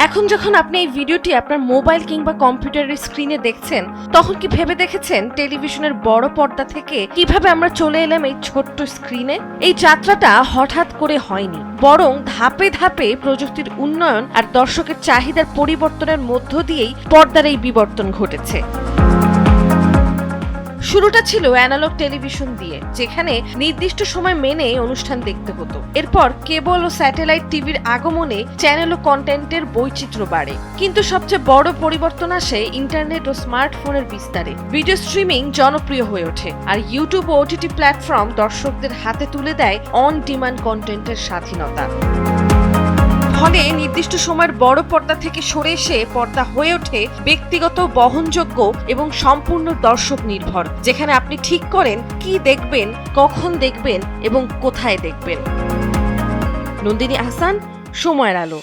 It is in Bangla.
এখন যখন আপনি এই ভিডিওটি আপনার মোবাইল কিংবা কম্পিউটারের স্ক্রিনে দেখছেন, তখন কি ভেবে দেখেছেন টেলিভিশনের বড় পর্দা থেকে কিভাবে আমরা চলে এলাম এই ছোট্ট স্ক্রিনে? এই যাত্রাটা হঠাৎ করে হয়নি, বরং ধাপে ধাপে প্রযুক্তির উন্নয়ন আর দর্শকের চাহিদার পরিবর্তনের মধ্য দিয়েই পর্দার এই বিবর্তন ঘটেছে। শুরুটা ছিল অ্যানালগ টেলিভিশন দিয়ে, যেখানে নির্দিষ্ট সময় মেনে অনুষ্ঠান দেখতে হতো। এরপর কেবল ও স্যাটেলাইট টিভির আগমনে চ্যানেল ও কন্টেন্টের বৈচিত্র্য বাড়ে। কিন্তু সবচেয়ে বড় পরিবর্তন আসে ইন্টারনেট ও স্মার্টফোনের বিস্তারে। ভিডিও স্ট্রিমিং জনপ্রিয় হয়ে ওঠে, আর ইউটিউব ও ওটিটি প্ল্যাটফর্ম দর্শকদের হাতে তুলে দেয় অন ডিমান্ড কন্টেন্টের স্বাধীনতা। ফলে নির্দিষ্ট সময়ের বড় পর্দা থেকে সরে এসে পর্দা হয়ে ওঠে ব্যক্তিগত, বহনযোগ্য এবং সম্পূর্ণ দর্শক নির্ভর, যেখানে আপনি ঠিক করেন কি দেখবেন, কখন দেখবেন এবং কোথায় দেখবেন। নন্দিনী আহসান, সময়ের আলো।